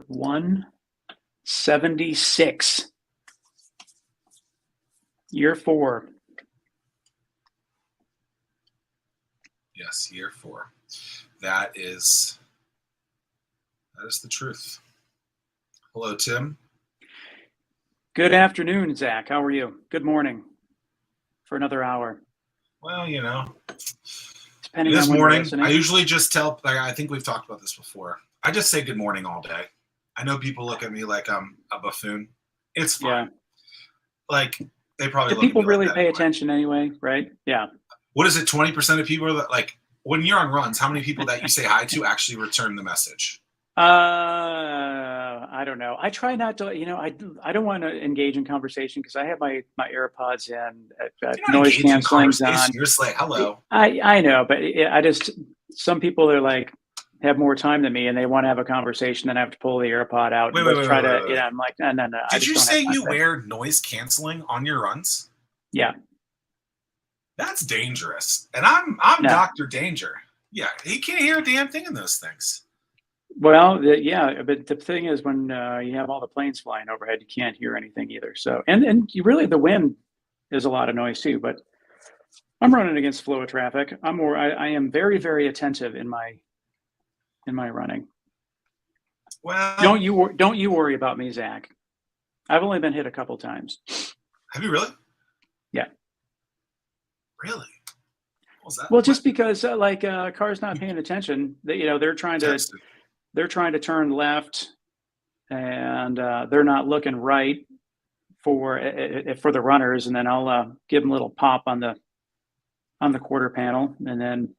176. Year 4. Yes, year 4. That is the truth. Hello, Tim. Good afternoon, Zach. How are you? Good morning for another hour. Well, Depending this on when morning, you're listening. I usually just tell, I think we've talked about this before. I just say good morning all day. I know people look at me like I'm a buffoon. It's fine. Yeah. They probably Do look people at me really like that pay anyway. attention anyway, right? Yeah. What is it, 20% of people that, when you're on runs, how many people that you say hi to actually return the message? I don't know. I try not to, I don't want to engage in conversation because I have my AirPods in, noise canceling on. You're just like, hello. I know, but some people are like, have more time than me and they want to have a conversation and I have to pull the AirPod out. Wait. I'm like, no. Did you say you wear noise canceling on your runs? Yeah. That's dangerous. And I'm no. Dr. Danger. Yeah, he can't hear a damn thing in those things. Well, but the thing is, when you have all the planes flying overhead, you can't hear anything either. So, and you really, the wind is a lot of noise too. But I'm running against flow of traffic. I am very, very attentive in my running. Well, don't you worry about me, Zach. I've only been hit a couple times. Have you really? Yeah. Really? Well, just because cars not paying attention, they're trying to turn left, and they're not looking right for the runners, and then I'll give them a little pop on the quarter panel, and then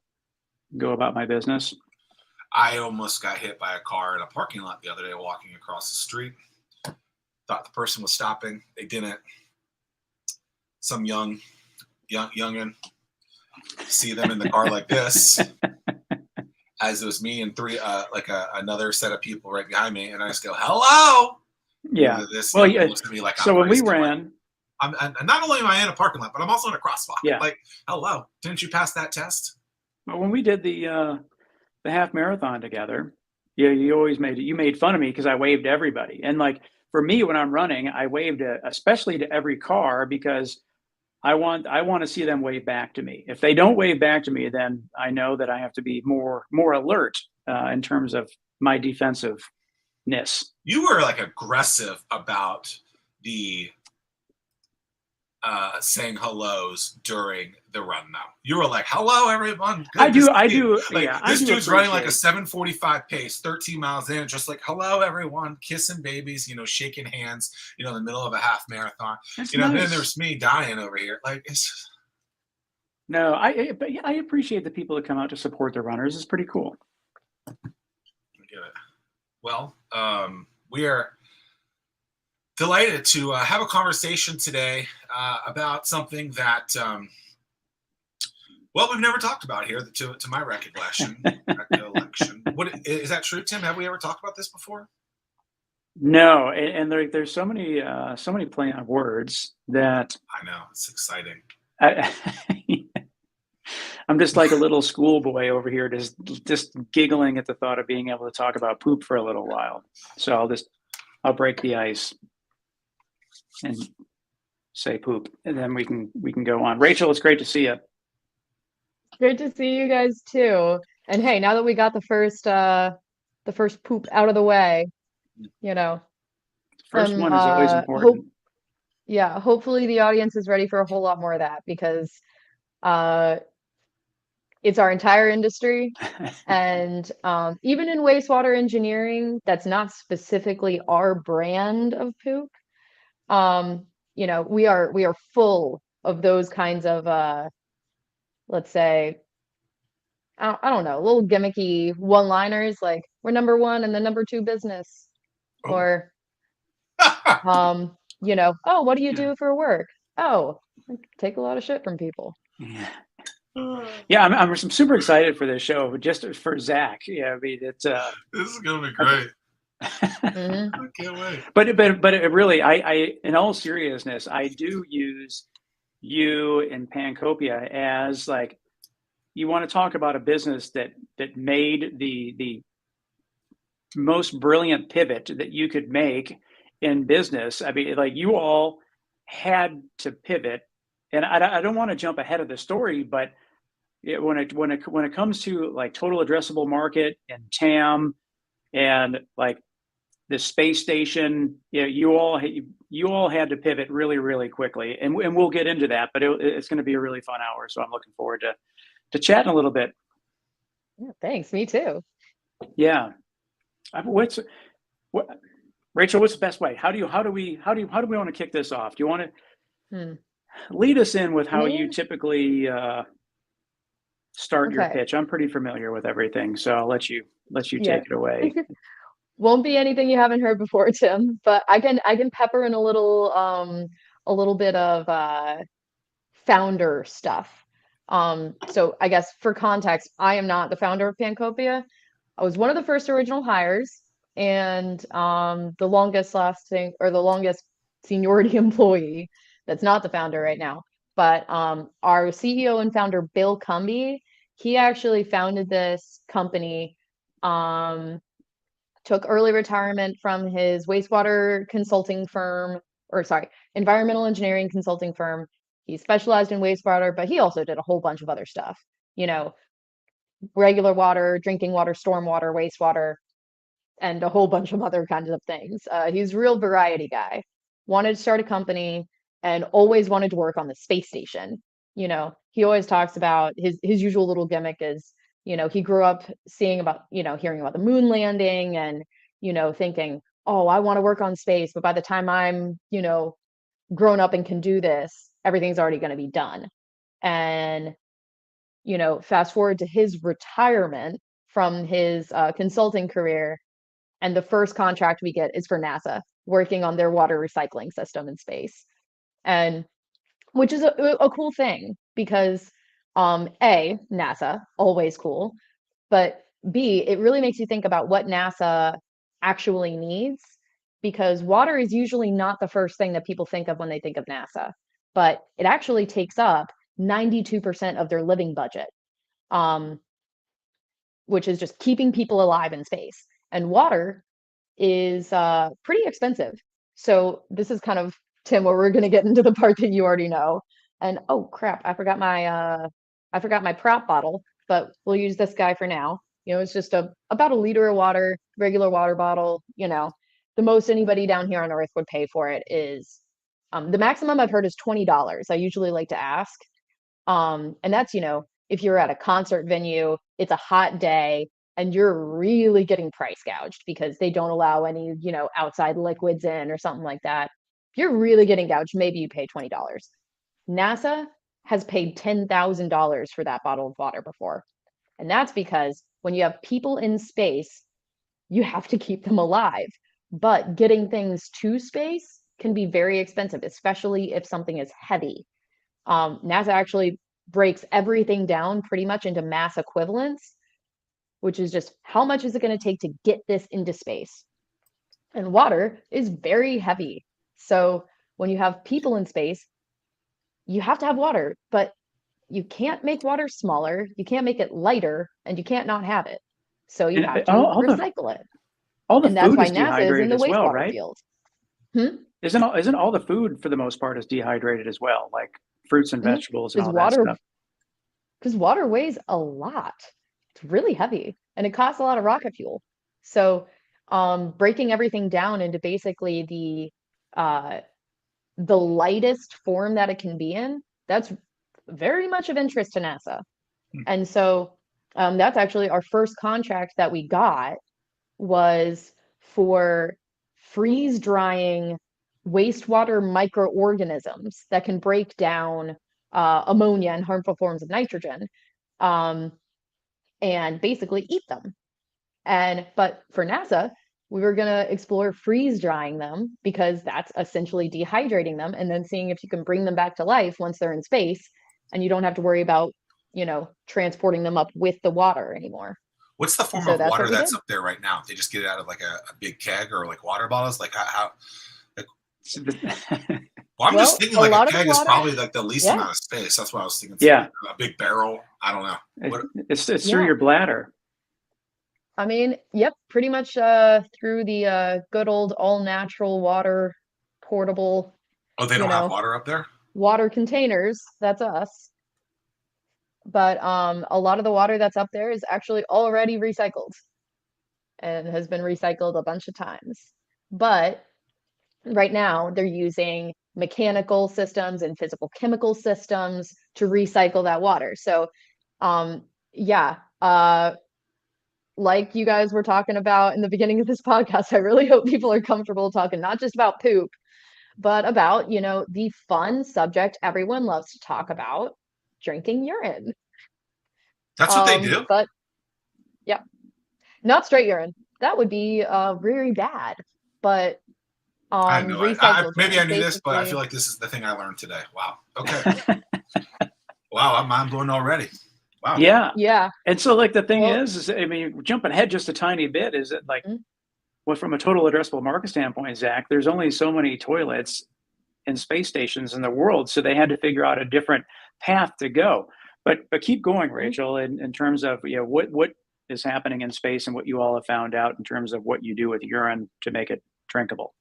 go about my business. I almost got hit by a car in a parking lot the other day walking across the street. Thought the person was stopping. They didn't. Some youngin. See them in the car like this, as it was me and three, another set of people right behind me, and I just go, "Hello." Yeah. This looks at me like so when we ran, I'm not only am I in a parking lot, but I'm also in a crosswalk. Yeah. Like, hello, didn't you pass that test? Well, when we did the half marathon together, you made fun of me because I waved to everybody, and for me when I'm running, I waved especially to every car because I want to see them wave back to me. If they don't wave back to me, then I know that I have to be more alert in terms of my defensiveness. You were aggressive about the saying hellos during the run. Now you were like, "Hello, everyone." I do. This dude's running like a 7:45 pace, 13 miles in, just like, "Hello, everyone," kissing babies, shaking hands, in the middle of a half marathon. That's nice. Nice. Then there's me dying over here. No, I appreciate the people that come out to support the runners. It's pretty cool. I get it. Well, we are delighted to have a conversation today about something that, we've never talked about here, to my recollection. What is that true, Tim? Have we ever talked about this before? No, and there's so many play on words that I know, it's exciting. I'm just like a little schoolboy over here, just giggling at the thought of being able to talk about poop for a little while. So I'll break the ice and say poop, and then we can go on. Rachel, it's great to see you. Great to see you guys too. And hey, now that we got the first poop out of the way, first one is always important. Hopefully the audience is ready for a whole lot more of that, because it's our entire industry. And even in wastewater engineering, that's not specifically our brand of poop. We are full of those kinds of let's say, I don't know, little gimmicky one-liners, like we're number one and the number two business. Oh. Or oh, what do you do for work? Oh, I take a lot of shit from people. Yeah, I'm super excited for this show, just for Zach. Yeah, I mean, it's this is gonna be great. Mm-hmm. I can't wait. But it really, I in all seriousness, I do use you and Pancopia as you want to talk about a business that made the most brilliant pivot that you could make in business. I mean, like you all had to pivot, and I don't want to jump ahead of the story, but when it comes to like total addressable market and TAM and like the space station, you all had to pivot really quickly, and we'll get into that. But it's going to be a really fun hour, so I'm looking forward to chatting a little bit. Yeah, thanks. Me too. Yeah. What, Rachel? What's the best way? How do we want to kick this off? Do you want to lead us in with how you typically start your pitch? I'm pretty familiar with everything, so I'll let you take it away. Won't be anything you haven't heard before, Tim, but I can pepper in a little bit of founder stuff. So I guess for context, I am not the founder of Pancopia. I was one of the first original hires and the longest seniority employee that's not the founder right now. But our CEO and founder, Bill Cumby, he actually founded this company, took early retirement from his wastewater consulting firm, environmental engineering consulting firm. He specialized in wastewater, but he also did a whole bunch of other stuff, regular water, drinking water, stormwater, wastewater, and a whole bunch of other kinds of things. He's a real variety guy. Wanted to start a company and always wanted to work on the space station. He always talks about his usual little gimmick is, he grew up hearing about the moon landing and, thinking, oh, I want to work on space. But by the time I'm, grown up and can do this, everything's already going to be done. And, fast forward to his retirement from his consulting career. And the first contract we get is for NASA, working on their water recycling system in space. And which is a cool thing because A, NASA, always cool, but B, it really makes you think about what NASA actually needs, because water is usually not the first thing that people think of when they think of NASA, but it actually takes up 92% of their living budget, which is just keeping people alive in space. And water is pretty expensive. So this is kind of, Tim, where we're going to get into the part that you already know. And oh crap, I forgot my prop bottle, but we'll use this guy for now. It's just about a liter of water, regular water bottle. The most anybody down here on Earth would pay for it is the maximum I've heard is $20. I usually like to ask, and that's if you're at a concert venue, it's a hot day, and you're really getting price gouged because they don't allow any outside liquids in or something like that. If you're really getting gouged, maybe you pay $20. NASA has paid $10,000 for that bottle of water before. And that's because when you have people in space, you have to keep them alive. But getting things to space can be very expensive, especially if something is heavy. NASA actually breaks everything down pretty much into mass equivalents, which is just how much is it going to take to get this into space? And water is very heavy. So when you have people in space, you have to have water, but you can't make water smaller, you can't make it lighter, and you can't not have it. So you have to recycle it. And that's why NASA is in the wastewater field. Isn't all the food for the most part is dehydrated as well, like fruits and vegetables and all that stuff? Because water weighs a lot. It's really heavy, and it costs a lot of rocket fuel. So breaking everything down into basically the lightest form that it can be in, that's very much of interest to NASA. And so that's actually our first contract that we got was for freeze drying wastewater microorganisms that can break down ammonia and harmful forms of nitrogen, and basically eat them. But for NASA, we were going to explore freeze drying them because that's essentially dehydrating them and then seeing if you can bring them back to life once they're in space and you don't have to worry about, transporting them up with the water anymore. What's the form of water that's up there right now? They just get it out of like a big keg or like water bottles? Like how well, I'm just thinking like a keg is probably like the least amount of space. That's what I was thinking. Yeah. A big barrel. I don't know. It's through your bladder. I mean, yep, pretty much through the good old all natural water portable, Oh, they you don't have know, water up there? water containers. That's us. But a lot of the water that's up there is actually already recycled and has been recycled a bunch of times. But right now, they're using mechanical systems and physical chemical systems to recycle that water. So, yeah, like you guys were talking about in the beginning of this podcast, I really hope people are comfortable talking not just about poop, but about, the fun subject everyone loves to talk about, drinking urine. That's what they do? But yeah, not straight urine. That would be very bad. But I had no idea. recycled Maybe I urine, knew this, but I feel basically. like this is the thing I learned today. Wow. Okay. Wow, I'm mind blown already. Wow. Yeah. Yeah. And so like the thing Well, is I mean, jumping ahead just a tiny bit, is that like, mm, well, from a total addressable market standpoint, Zach, there's only so many toilets and space stations in the world, so they had to figure out a different path to go. But keep going, mm, Rachel, in terms of what is happening in space and what you all have found out in terms of what you do with urine to make it drinkable.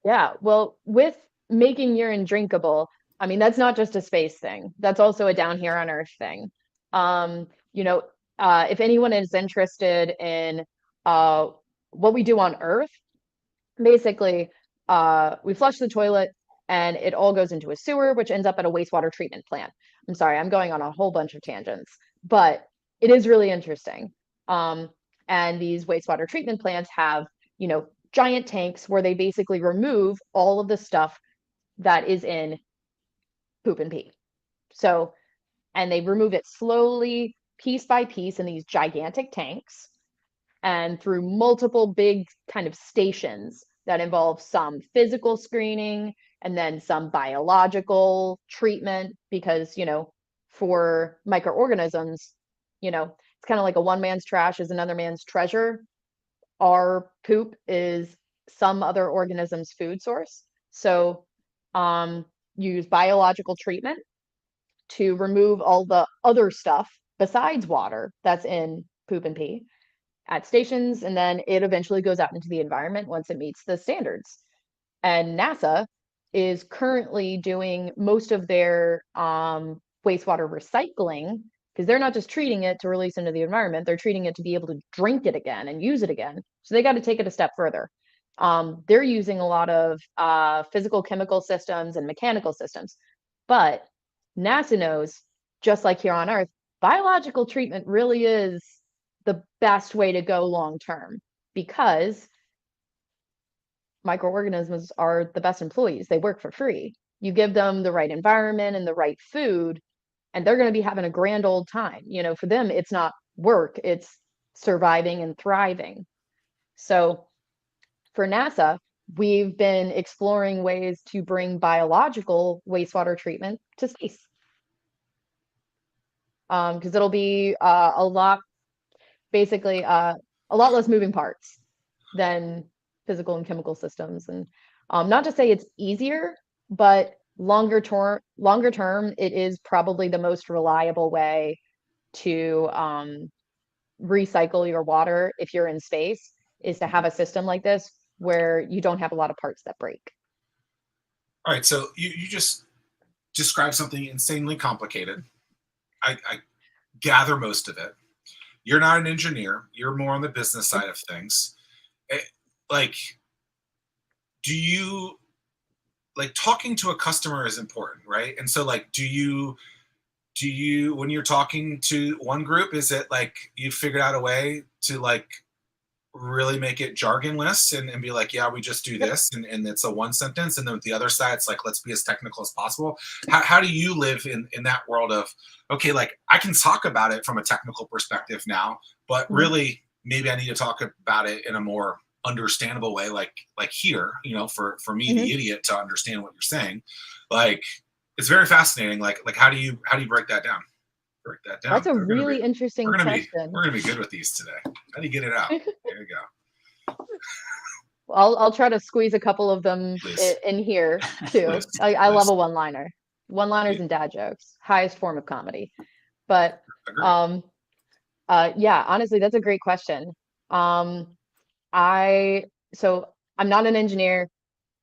yeah. Well, with making urine drinkable, I mean, that's not just a space thing. That's also a down here on Earth thing. You know, if anyone is interested in uh, what we do on Earth, basically, we flush the toilet and it all goes into a sewer, which ends up at a wastewater treatment plant. I'm sorry, I'm going on a whole bunch of tangents, but it is really interesting. Um, and these wastewater treatment plants have, giant tanks where they basically remove all of the stuff that is in poop and pee. So, and they remove it slowly, piece by piece, in these gigantic tanks and through multiple big kind of stations that involve some physical screening and then some biological treatment because, for microorganisms, it's kind of like a one man's trash is another man's treasure. Our poop is some other organism's food source. So, use biological treatment to remove all the other stuff besides water that's in poop and pee at stations, and then it eventually goes out into the environment once it meets the standards. And NASA is currently doing most of their wastewater recycling because they're not just treating it to release into the environment, they're treating it to be able to drink it again and use it again. So they got to take it a step further. They're using a lot of physical chemical systems and mechanical systems. But NASA knows, just like here on Earth, biological treatment really is the best way to go long term because microorganisms are the best employees. They work for free. You give them the right environment and the right food, and they're going to be having a grand old time. For them, it's not work, it's surviving and thriving. So for NASA, we've been exploring ways to bring biological wastewater treatment to space. Because it'll be a lot, basically, a lot less moving parts than physical and chemical systems. And not to say it's easier, but longer term, it is probably the most reliable way to recycle your water if you're in space, is to have a system like this where you don't have a lot of parts that break. All right, so you just described something insanely complicated. I gather most of it. You're not an engineer. You're more on the business side of things. Like, do you, like, talking to a customer is important, right? And so, like, do you, when you're talking to one group, is it like you figured out a way to, like, really make it jargonless and be like, yeah, we just do this, and it's a one sentence, and then with the other side, it's like, let's be as technical as possible. How do you live in that world of, okay, like, I can talk about it from a technical perspective now, but really maybe I need to talk about it in a more understandable way, like here, for me, the idiot, to understand what you're saying. Like, it's very fascinating. Like how do you break that down? That's a really interesting question. We're gonna be good with these today. How do you get it out? There you go. I'll try to squeeze a couple of them Please. in here too. Please. I love a one-liner. One-liners and dad jokes, highest form of comedy. But Yeah, honestly, that's a great question. Um, so I'm not an engineer.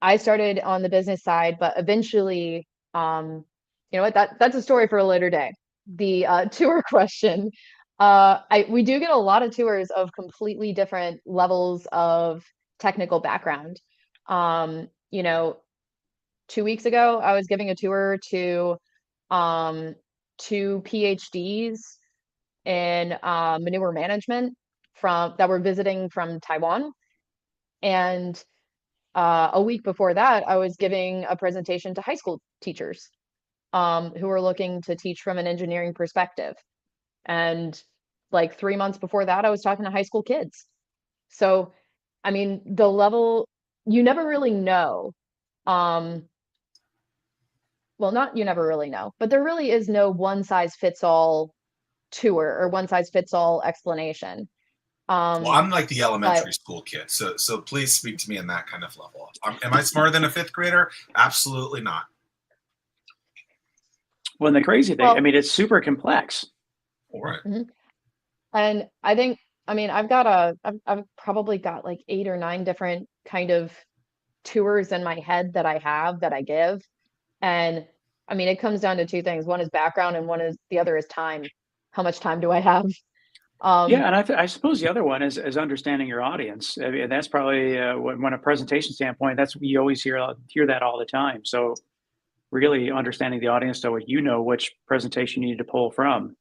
I started on the business side, but eventually, you know what, that's a story for a later day. The tour question. We do get a lot of tours of completely different levels of technical background. You know, 2 weeks ago, I was giving a tour to two PhDs in manure management from that were visiting from Taiwan. And a week before that, I was giving a presentation to high school teachers who were looking to teach from an engineering perspective. And like 3 months before that, I was talking to high school kids. So, I mean, the level, you never really know. Um, well, not you never really know, but there really is no one size fits all tour or one size fits all explanation. Well, Um, I'm like the but elementary school kid, so please speak to me in that kind of level. Am I smarter than a fifth grader? Absolutely not. Well, and the crazy thing, I well, mean, it's super complex. All right. mhm. And I think, I mean, I've probably got like 8 or 9 different kind of tours in my head that I have that I give. And I mean, it comes down to two things. One is background and the other is time. How much time do I have? Yeah, Um, and I suppose the other one is understanding your audience. I mean, that's probably when a presentation standpoint, that's you always hear that all the time. So really understanding the audience so you know which presentation you need to pull from.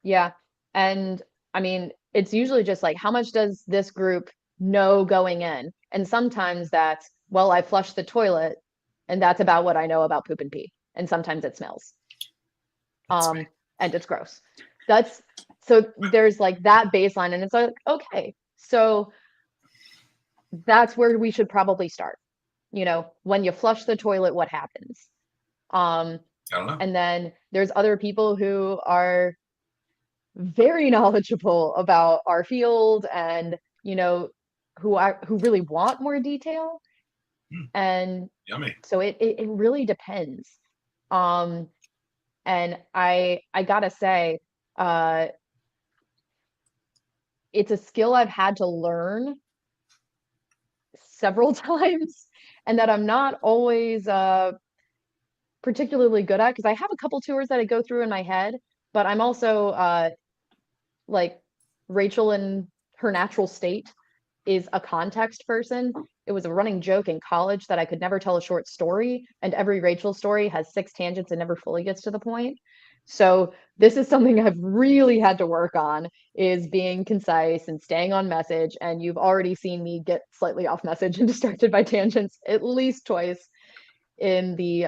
yeah. And I mean, it's usually just like, how much does this group know going in? And sometimes that's, well, I flushed the toilet and that's about what I know about poop and pee. And sometimes it smells. That's me. um, and it's gross. That's so there's like that baseline, and it's like, okay, so that's where we should probably start. You know, when you flush the toilet, what happens? Um, I don't know. and then there's other people who are very knowledgeable about our field and, you know, who really want more detail. And Yummy. so it really depends. Um, and I gotta say, uh, it's a skill I've had to learn several times and that I'm not always particularly good at because I have a couple tours that I go through in my head, but I'm also like Rachel in her natural state is a context person. It was a running joke in college that I could never tell a short story, and every Rachel story has 6 tangents and never fully gets to the point. So this is something I've really had to work on is being concise and staying on message. And you've already seen me get slightly off message and distracted by tangents at least twice in the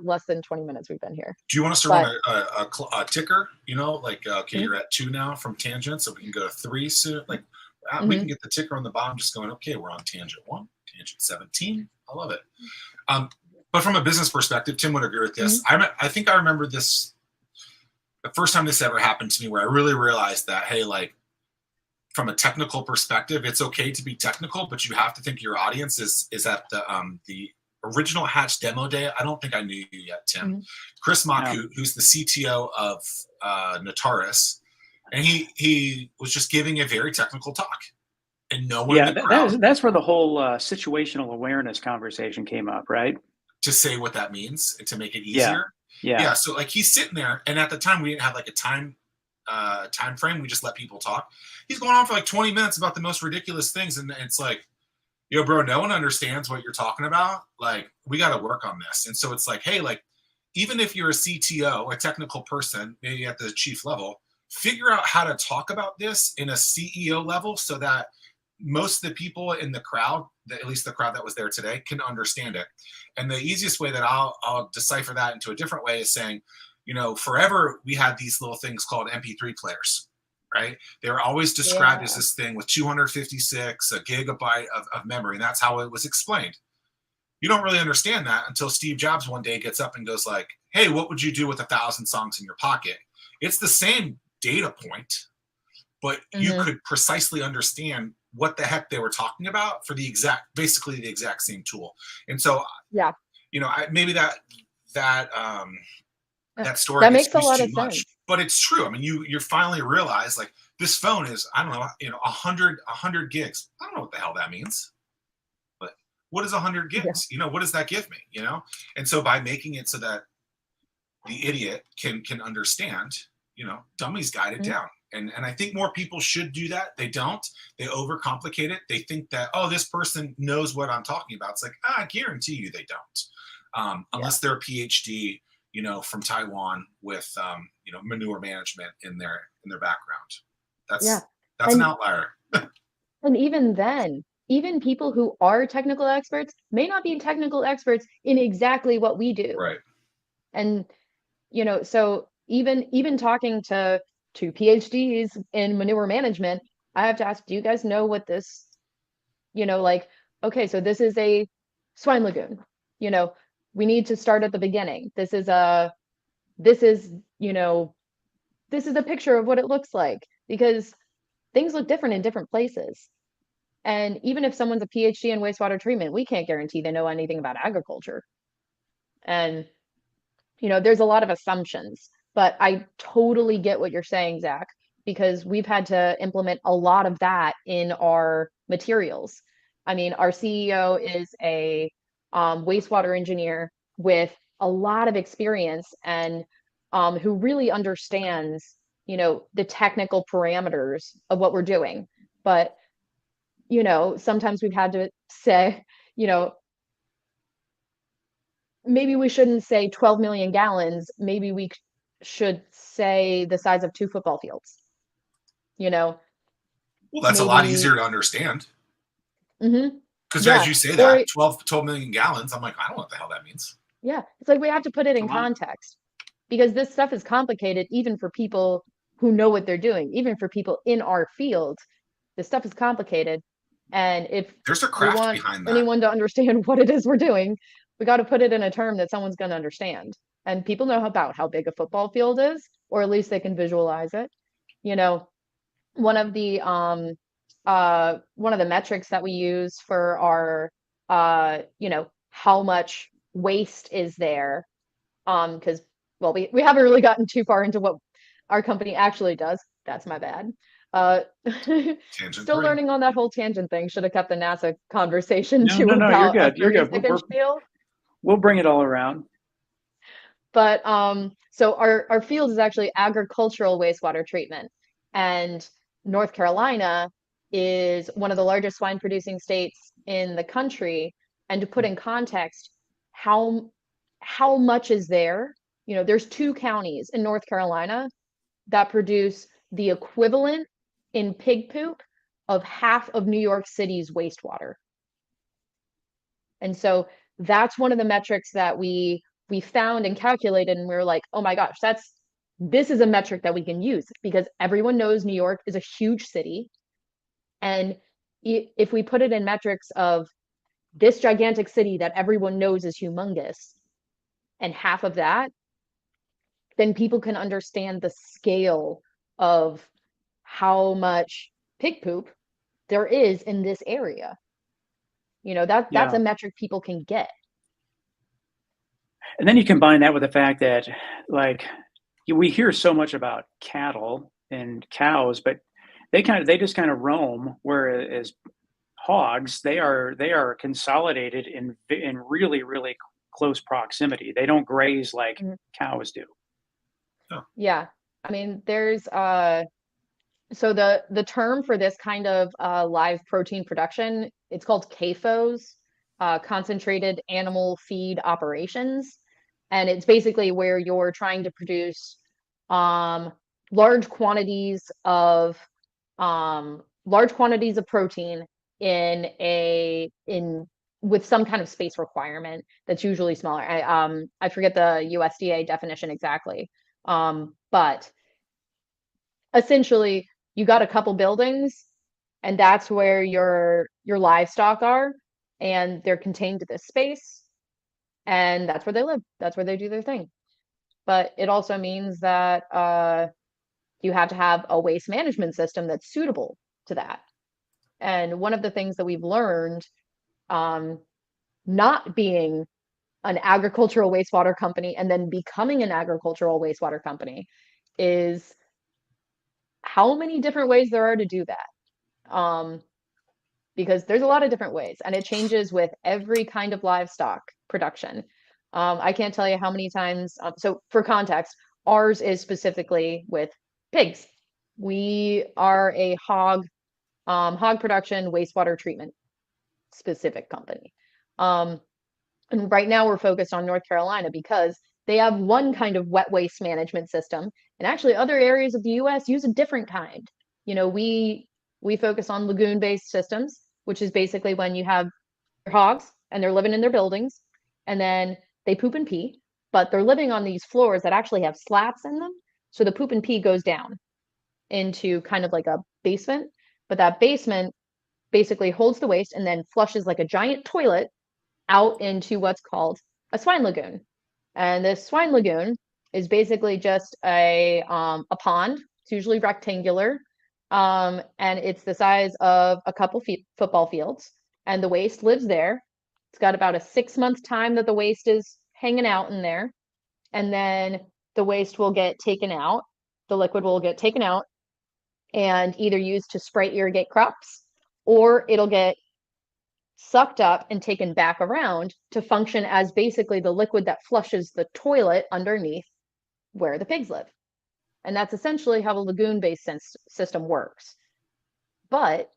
less than 20 minutes we've been here. Do you want us to But run a ticker? You know, like okay, mhm, you're at 2 now from tangent, so we can go to 3 soon. Like we can mhm, get the ticker on the bottom, just going. Okay, we're on tangent 1, tangent 17. I love it. But from a business perspective, Tim would agree with this. mhm, I think I remember this the first time this ever happened to me, where I really realized that hey, like from a technical perspective, it's okay to be technical, but you have to think your audience is at the original Hatch demo day. I don't think I knew you yet, Tim. mhm. Chris Mock, No. who's the CTO of Notaris, and he was just giving a very technical talk, and no one in Yeah, the crowd that's where the whole situational awareness conversation came up, right? to say what that means and to make it Yeah, easier. yeah, Yeah, so like he's sitting there, and at the time we didn't have like a time frame. We just let people talk. He's going on for like 20 minutes about the most ridiculous things, and it's like, yo, bro, no one understands what you're talking about. Like, we got to work on this. And so it's like, hey, like, even if you're a CTO, a technical person, maybe at the chief level, figure out how to talk about this in a CEO level so that most of the people in the crowd, at least the crowd that was there today, can understand it. And the easiest way that I'll decipher that into a different way is saying, you know, forever we had these little things called MP3 players, right? They were always described as Yeah. this thing with 256 a gigabyte of memory, and that's how it was explained. You don't really understand that until Steve Jobs one day gets up and goes like, hey, what would you do with 1,000 songs in your pocket? It's the same data point, but you Mhm. could precisely understand what the heck they were talking about for basically the exact same tool. And so, Yeah. you know, maybe that Uh, that story That gets makes a used lot too of much, sense. but it's true. I mean, you finally realize like this phone is, I don't know, 100 gigs. I don't know what the hell that means. But what is 100 gigs? Yeah. What does that give me? And so by making it so that the idiot can understand, dummies guide it down. And I think more people should do that. They don't. They overcomplicate it. They think that, oh, this person knows what I'm talking about. It's like, I guarantee you they don't. Unless they're a PhD, from Taiwan with, manure management in their background. That's an outlier. And even then, even people who are technical experts may not be technical experts in exactly what we do. Right. And, so even talking to PhDs in manure management, I have to ask, do you guys know what this, okay, so this is a swine lagoon. We need to start at the beginning. This is a picture of what it looks like, because things look different in different places. And even if someone's a PhD in wastewater treatment, we can't guarantee they know anything about agriculture. And, there's a lot of assumptions, but I totally get what you're saying, Zach, because we've had to implement a lot of that in our materials. I mean, our CEO is a wastewater engineer with a lot of experience, and who really understands, the technical parameters of what we're doing. But, sometimes we've had to say, maybe we shouldn't say 12 million gallons. Maybe we should say the size of 2 football fields. Well, that's a lot easier to understand. Because as you say that, 12 million gallons, I'm like, I don't know what the hell that means. Yeah, it's like we have to put it in context, because this stuff is complicated even for people who know what they're doing. Even for people in our field, this stuff is complicated. And if there's a craft we want behind that, anyone to understand what it is we're doing, we got to put it in a term that someone's going to understand. And people know about how big a football field is, or at least they can visualize it. One of the metrics that we use for our how much waste is there, because we haven't really gotten too far into what our company actually does. That's my bad. Still learning on that whole tangent thing. Should have kept the NASA conversation No, you're good. You're good. We'll bring it all around. But so our field is actually agricultural wastewater treatment, and North Carolina is one of the largest swine producing states in the country. And to put in context how much is there, there's 2 counties in North Carolina that produce the equivalent in pig poop of half of New York City's wastewater. And so that's one of the metrics that we found and calculated, and we were like, oh my gosh, this is a metric that we can use, because everyone knows New York is a huge city. And if we put it in metrics of this gigantic city that everyone knows is humongous, and half of that, then people can understand the scale of how much pig poop there is in this area. That's a metric people can get. And then you combine that with the fact that, like, we hear so much about cattle and cows, but they just kind of roam, whereas hogs, they are consolidated in really, really close proximity. They don't graze like cows do. Yeah. I mean, there's so the term for this kind of live protein production, it's called CAFOs, concentrated animal feed operations. And it's basically where you're trying to produce large quantities of protein with some kind of space requirement that's usually smaller. I forget the USDA definition exactly, but essentially you got a couple buildings, and that's where your livestock are, and they're contained to this space, and that's where they live. That's where they do their thing. But it also means that you have to have a waste management system that's suitable to that. And one of the things that we've learned, not being an agricultural wastewater company and then becoming an agricultural wastewater company, is how many different ways there are to do that. Because there's a lot of different ways, and it changes with every kind of livestock production. I can't tell you how many times. So for context, ours is specifically with pigs. We are a hog production wastewater treatment specific company. And right now we're focused on North Carolina because they have one kind of wet waste management system, and actually other areas of the US use a different kind. We focus on lagoon-based systems, which is basically when you have your hogs and they're living in their buildings, and then they poop and pee, but they're living on these floors that actually have slats in them. So the poop and pee goes down into kind of like a basement, but that basement basically holds the waste and then flushes like a giant toilet out into what's called a swine lagoon. And this swine lagoon is basically just a pond. It's usually rectangular, and it's the size of a couple football fields. And the waste lives there. It's got about a 6-month time that the waste is hanging out in there, and then the waste will get taken out. The liquid will get taken out and either used to spray irrigate crops, or it'll get sucked up and taken back around to function as basically the liquid that flushes the toilet underneath where the pigs live. And that's essentially how a lagoon-based system works. But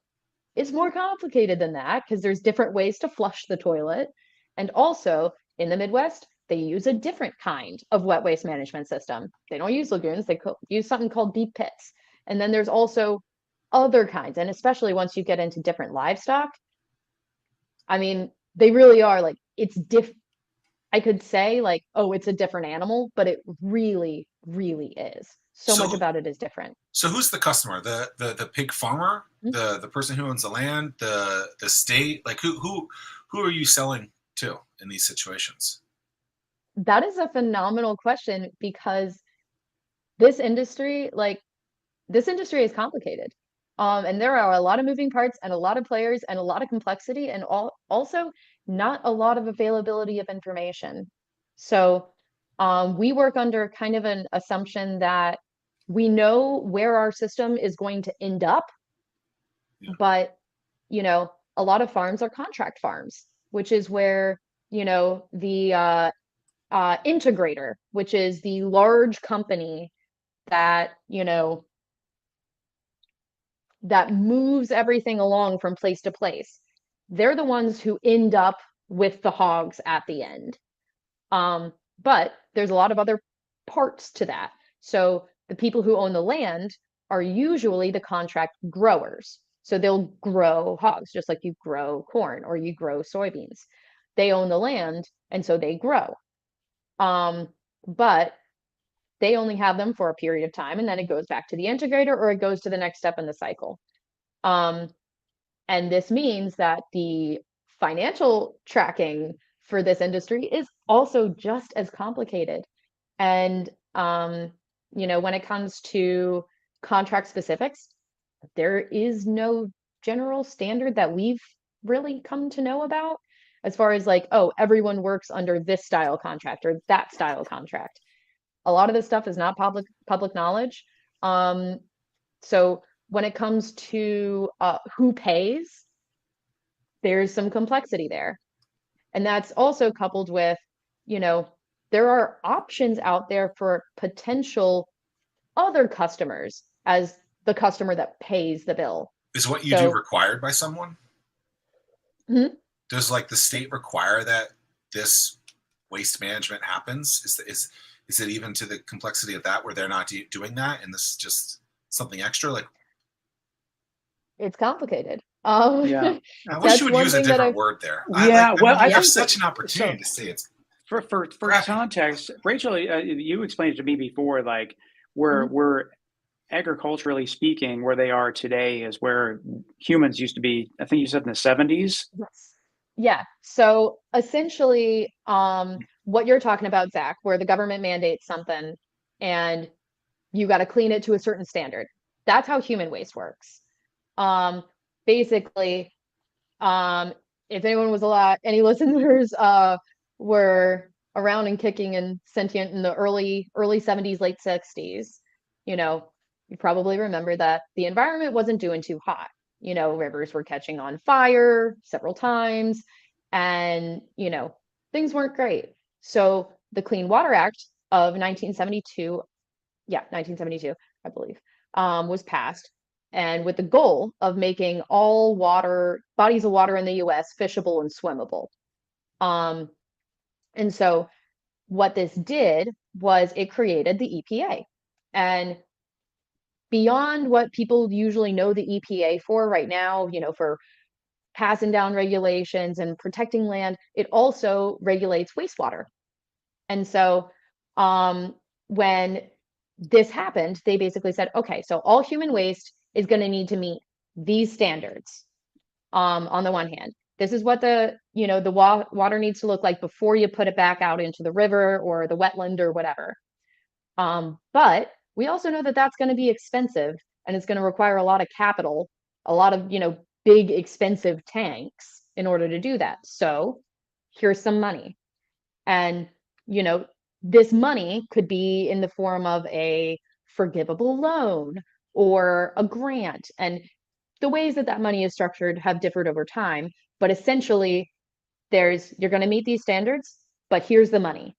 it's more complicated than that because there's different ways to flush the toilet. And also in the Midwest, they use a different kind of wet waste management system. They don't use lagoons, they use something called deep pits. And then there's also other kinds. And especially once you get into different livestock, I mean, they really are like, I could say like, oh, it's a different animal, but it really, really is. So much about it is different. So who's the customer? The pig farmer, Mm-hmm. the person who owns the land, the state? Like who are you selling to in these situations? That is a phenomenal question because this industry, is complicated. And there are a lot of moving parts and a lot of players and a lot of complexity and also not a lot of availability of information. So we work under kind of an assumption that we know where our system is going to end up, but a lot of farms are contract farms, which is where the integrator, which is the large company that that moves everything along from place to place. They're the ones who end up with the hogs at the end. But there's a lot of other parts to that. So the people who own the land are usually the contract growers. So they'll grow hogs just like you grow corn or you grow soybeans. They own the land, and so they grow. But they only have them for a period of time, and then it goes back to the integrator or it goes to the next step in the cycle. And this means that the financial tracking for this industry is also just as complicated. And when it comes to contract specifics, there is no general standard that we've really come to know about as far as like, oh, everyone works under this style contract or that style contract. A lot of this stuff is not public knowledge. So when it comes to who pays, there's some complexity there. And that's also coupled with, there are options out there for potential other customers as the customer that pays the bill. Is what you do required by someone? Mm-hmm. Does like the state require that this waste management happens? Is it even to the complexity of that where they're not doing that and this is just something extra? Like, it's complicated. Yeah. I wish you would use a different word there. Yeah, I have such an opportunity to say it's for context. Rachel, you explained it to me before, like we're agriculturally speaking, where they are today is where humans used to be. I think you said in the 70s. Yes. Yeah. So essentially, what you're talking about, Zach, where the government mandates something and you got to clean it to a certain standard. That's how human waste works. Basically, if anyone was alive, any listeners were around and kicking and sentient in the early 70s, late 60s, you probably remember that the environment wasn't doing too hot. Rivers were catching on fire several times, and, things weren't great. So the Clean Water Act of 1972, yeah, 1972, I believe, was passed, and with the goal of making all bodies of water in the US fishable and swimmable. And so what this did was it created the EPA. And beyond what people usually know the EPA for right now, for passing down regulations and protecting land, it also regulates wastewater. And so when this happened, they basically said, okay, so all human waste is going to need to meet these standards. On the one hand, this is what the water needs to look like before you put it back out into the river or the wetland or whatever. But we also know that that's going to be expensive, and it's going to require a lot of capital, a lot of, big expensive tanks in order to do that. So here's some money. And, this money could be in the form of a forgivable loan or a grant. And the ways that that money is structured have differed over time, but essentially you're going to meet these standards, but here's the money.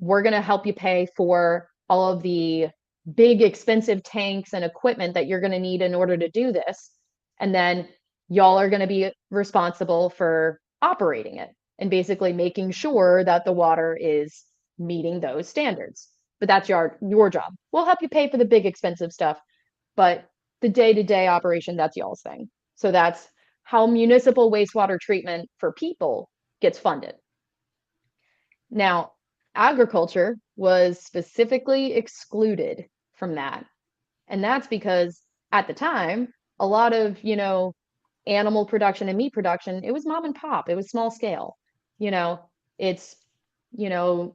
We're going to help you pay for all of the big expensive tanks and equipment that you're going to need in order to do this. And then y'all are going to be responsible for operating it and basically making sure that the water is meeting those standards. But that's your job. We'll help you pay for the big expensive stuff, but the day-to-day operation, that's y'all's thing. So that's how municipal wastewater treatment for people gets funded. Now, agriculture was specifically excluded from that. And that's because at the time, a lot of, animal production and meat production, it was mom and pop, it was small scale. It's,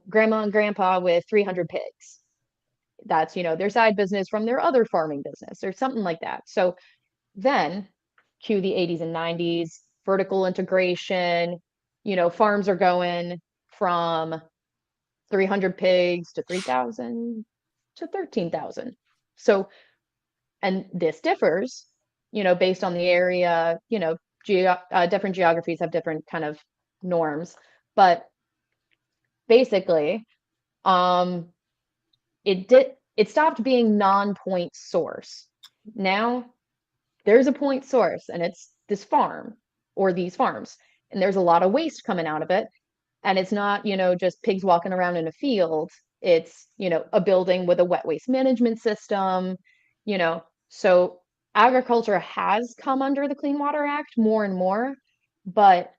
grandma and grandpa with 300 pigs. That's, their side business from their other farming business or something like that. So then cue the 80s and 90s, vertical integration, farms are going from 300 pigs to 3,000 to 13,000. So, and this differs, based on the area, different geographies have different kind of norms, but basically, it stopped being non-point source. Now there's a point source, and it's this farm or these farms, and there's a lot of waste coming out of it. And it's not, just pigs walking around in a field. It's, a building with a wet waste management system, so agriculture has come under the Clean Water Act more and more, but,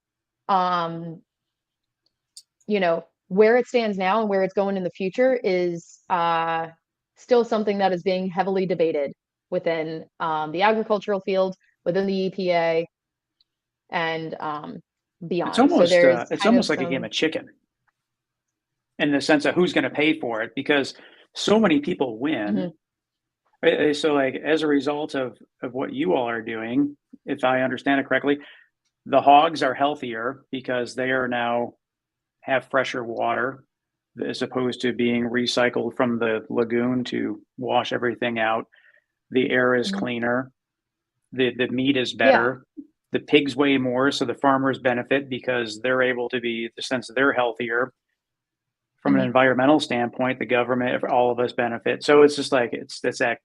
where it stands now and where it's going in the future is still something that is being heavily debated within the agricultural field, within the EPA, and beyond. It's almost like a game of chicken in the sense of who's going to pay for it, because so many people win. Mm-hmm. Right? So like as a result of what you all are doing, if I understand it correctly, the hogs are healthier because they are now have fresher water as opposed to being recycled from the lagoon to wash everything out. The air is cleaner. The meat is better. Yeah. The pigs weigh more, so the farmers benefit because they're able to be, the sense that they're healthier. From an environmental standpoint, the government, all of us benefit. So it's just like, it's that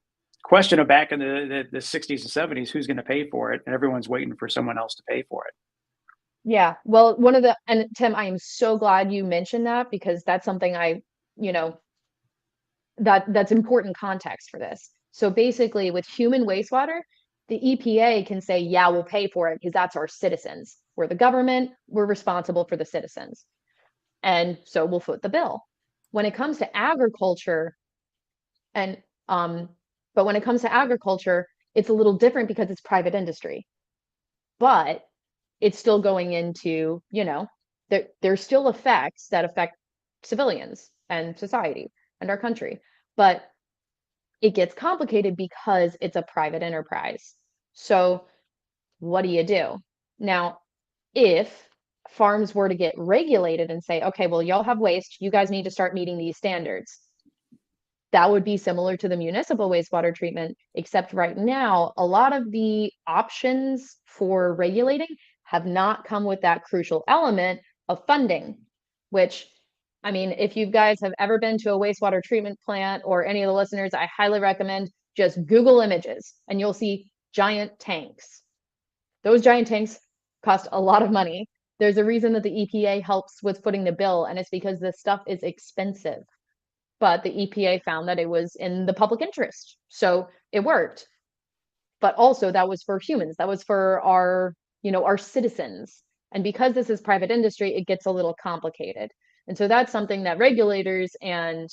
question of back in the 60s and 70s, who's going to pay for it? And everyone's waiting for someone else to pay for it. Yeah, well, and Tim, I am so glad you mentioned that, because that's something that's important context for this. So basically with human wastewater, the EPA can say, yeah, we'll pay for it because that's our citizens. We're the government, we're responsible for the citizens. And so we'll foot the bill. When it comes to agriculture, but when it comes to agriculture, it's a little different because it's private industry. But it's still going into, there's still effects that affect civilians and society and our country. But it gets complicated because it's a private enterprise. So what do you do? Now, if farms were to get regulated and say, okay, well, y'all have waste, you guys need to start meeting these standards. that would be similar to the municipal wastewater treatment, except right now, a lot of the options for regulating have not come with that crucial element of funding, which, I mean, if you guys have ever been to a wastewater treatment plant, or any of the listeners, I highly recommend just Google images and you'll see giant tanks. Those giant tanks cost a lot of money. There's a reason that the EPA helps with footing the bill, and it's because this stuff is expensive. But the EPA found that it was in the public interest, so it worked. But also that was for humans, that was for our, our citizens. And because this is private industry, it gets a little complicated. And so that's something that regulators and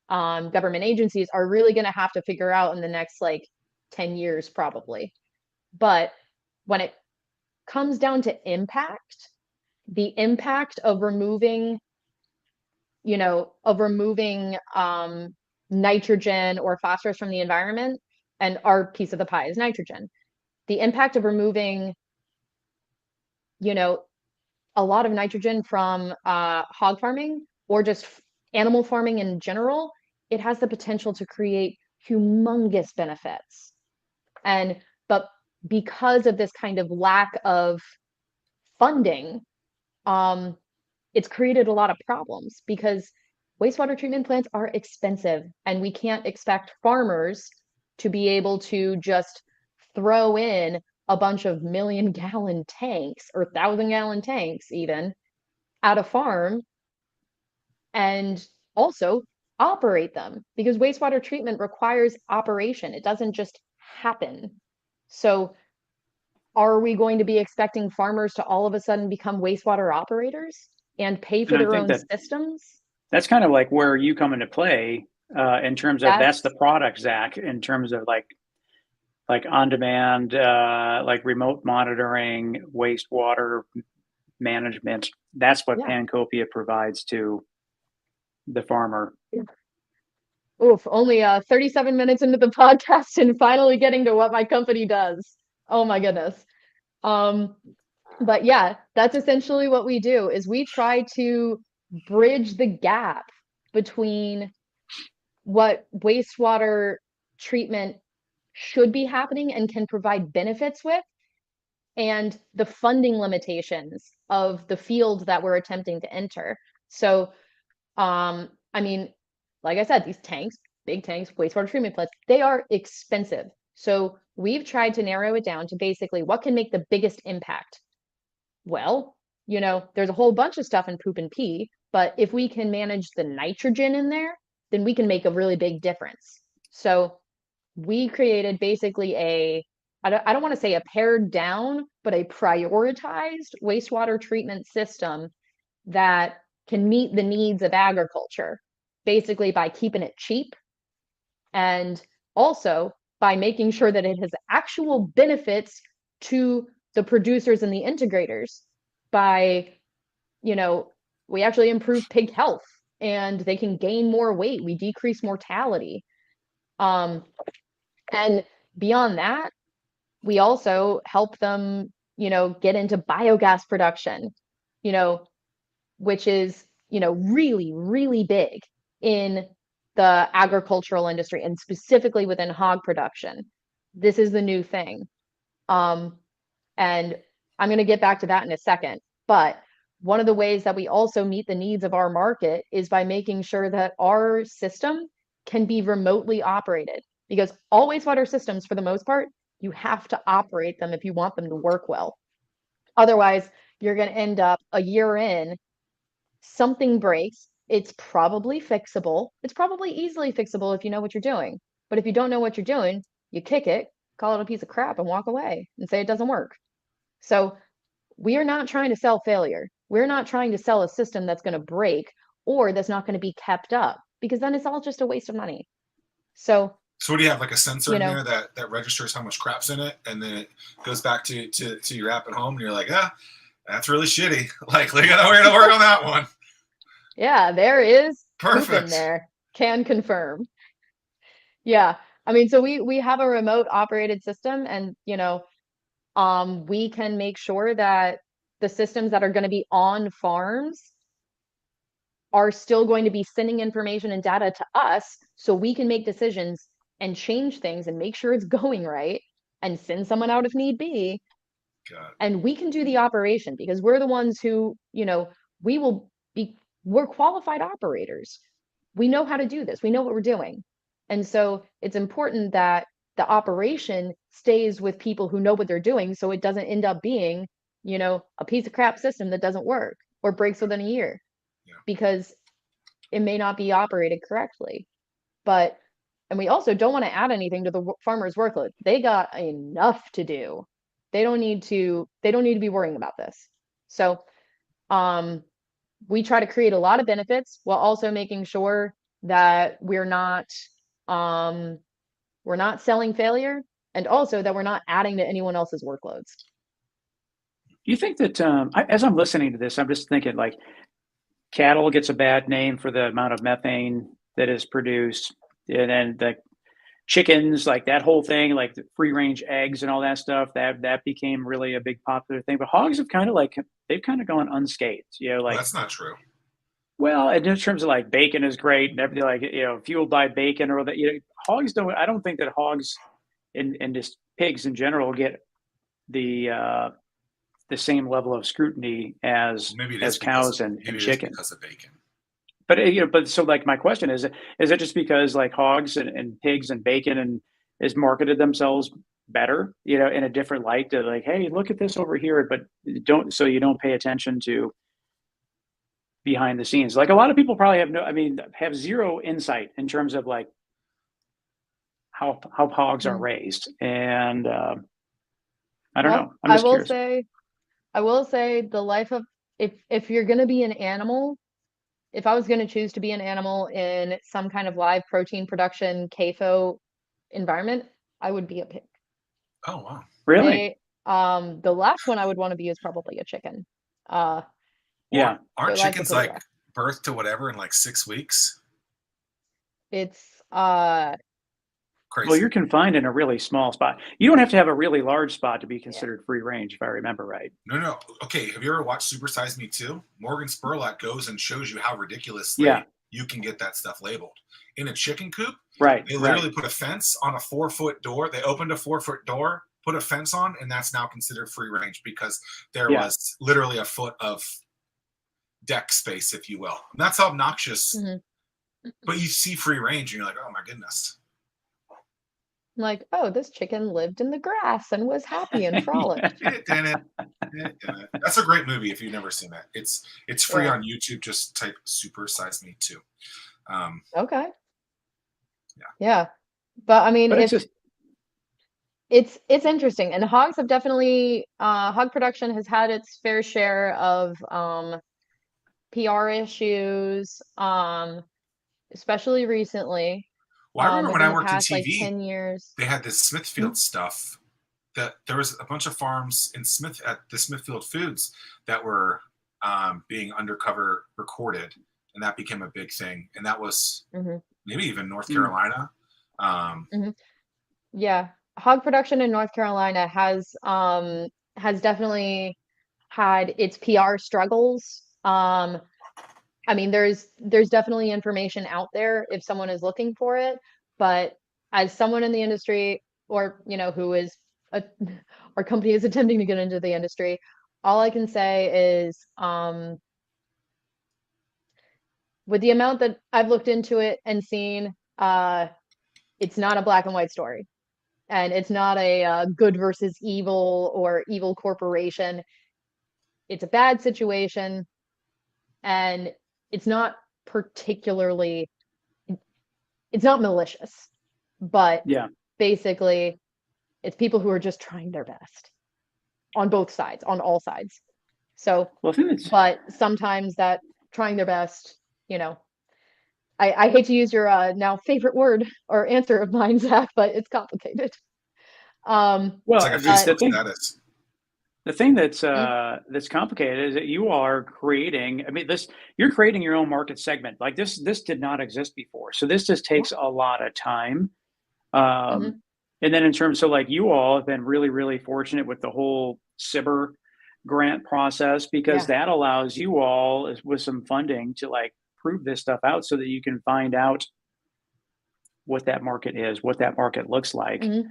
government agencies are really going to have to figure out in the next like 10 years, probably. But when it comes down to impact, the impact of removing, nitrogen or phosphorus from the environment, and our piece of the pie is nitrogen. The impact of removing, a lot of nitrogen from hog farming, or just animal farming in general, it has the potential to create humongous benefits. But because of this kind of lack of funding, it's created a lot of problems, because wastewater treatment plants are expensive, and we can't expect farmers to be able to just throw in a bunch of million-gallon tanks or 1,000-gallon tanks even at a farm and also operate them, because wastewater treatment requires operation. It doesn't just happen. So are we going to be expecting farmers to all of a sudden become wastewater operators and pay for And I their think own systems? that's kind of like where you come into play, in terms of that's the product, Zach, in terms of like on demand, like remote monitoring, wastewater management. That's what Pancopia provides to the farmer. Oof, only 37 minutes into the podcast and finally getting to what my company does. Oh my goodness. But yeah, that's essentially what we do, is we try to bridge the gap between what wastewater treatment should be happening and can provide benefits with, and the funding limitations of the field that we're attempting to enter. So, I mean, like I said, these tanks, big tanks, wastewater treatment plants, they are expensive. So we've tried to narrow it down to basically what can make the biggest impact. Well, there's a whole bunch of stuff in poop and pee, but if we can manage the nitrogen in there, then we can make a really big difference. So we created basically I don't want to say a pared down, but a prioritized wastewater treatment system that can meet the needs of agriculture, basically by keeping it cheap, and also by making sure that it has actual benefits to the producers and the integrators. By, we actually improve pig health and they can gain more weight. We decrease mortality. And beyond that, we also help them, get into biogas production, which is, really, really big in the agricultural industry, and specifically within hog production. This is the new thing. And I'm going to get back to that in a second. But one of the ways that we also meet the needs of our market is by making sure that our system can be remotely operated, because all wastewater systems, for the most part, you have to operate them if you want them to work well. Otherwise, you're going to end up a year in, something breaks. It's probably fixable. It's probably easily fixable if you know what you're doing. But if you don't know what you're doing, you kick it, call it a piece of crap, and walk away and say it doesn't work. So we are not trying to sell failure. We're not trying to sell a system that's going to break or that's not going to be kept up, because then it's all just a waste of money. So what do you have, like a sensor in there that registers how much crap's in it, and then it goes back to your app at home, and you're like, that's really shitty. Like, we're gonna work on that one. Yeah, there is perfect poop in there. Can confirm. Yeah, I mean, so we have a remote operated system, and we can make sure that the systems that are going to be on farms are still going to be sending information and data to us so we can make decisions and change things and make sure it's going right and send someone out if need be. God. And we can do the operation because we're the ones who, we're qualified operators. We know how to do this. We know what we're doing. And so it's important that the operation stays with people who know what they're doing so it doesn't end up being, a piece of crap system that doesn't work or breaks within a year because it may not be operated correctly. And we also don't want to add anything to the farmer's workload. They got enough to do. They don't need to be worrying about this. So we try to create a lot of benefits while also making sure that we're not selling failure and also that we're not adding to anyone else's workloads. Do you think that as I'm listening to this, I'm just thinking like cattle gets a bad name for the amount of methane that is produced, and then the chickens, like that whole thing, like the free range eggs and all that stuff, that became really a big popular thing. But hogs have kind of gone unscathed, Well, that's not true. Well, in terms of like bacon is great and everything, like fueled by bacon or that. Hogs don't. I don't think that hogs and just pigs in general get the same level of scrutiny as cows and chicken. Because of bacon. But so like my question is it just because like hogs and pigs and bacon and is marketed themselves better, in a different light to like, hey, look at this over here, but you don't pay attention to behind the scenes. Like a lot of people probably have zero insight in terms of like how hogs are raised. And I don't know. I'm just curious. I will say the life of if you're going to be an animal, if I was going to choose to be an animal in some kind of live protein production CAFO environment, I would be a pig. Oh, wow. Really? The last one I would want to be is probably a chicken. Yeah. Aren't chickens like birth to whatever in like 6 weeks? It's crazy. Well, you're confined in a really small spot. You don't have to have a really large spot to be considered free range, if I remember right. No. Okay, have you ever watched Super Size Me 2? Morgan Spurlock goes and shows you how ridiculously you can get that stuff labeled. In a chicken coop, they literally put a fence on a 4-foot door. They opened a 4-foot door, put a fence on, and that's now considered free range because there was literally a foot of deck space, if you will. And that's obnoxious. Mm-hmm. But you see free range and you're like, oh my goodness. Like, oh, this chicken lived in the grass and was happy and frolicked. It didn't. That's a great movie if you've never seen that. It's free on YouTube. Just type Super Size Me 2. Okay. Yeah. But I mean, it's interesting. And hogs have definitely hog production has had its fair share of PR issues, especially recently. Well, I remember when I worked in TV, like 10 years. They had this Smithfield stuff that there was a bunch of farms in at the Smithfield Foods that were being undercover recorded, and that became a big thing. And that was maybe even North Carolina. Yeah, hog production in North Carolina has definitely had its PR struggles. I mean, there's definitely information out there if someone is looking for it, but as someone in the industry or, who is our company is attempting to get into the industry, all I can say is with the amount that I've looked into it and seen, it's not a black and white story, and it's not a good versus evil or evil corporation. It's a bad situation, and it's not malicious, but basically it's people who are just trying their best on both sides, on all sides. So, but sometimes that trying their best, I hate to use your now favorite word or answer of mine, Zach, but it's complicated. Well, the thing that's complicated is that you are creating. I mean, you're creating your own market segment. Like this did not exist before, so this just takes a lot of time. And then in terms of like you all have been really, really fortunate with the whole CIBR grant process because that allows you all with some funding to like prove this stuff out so that you can find out what that market is, what that market looks like. Mhm.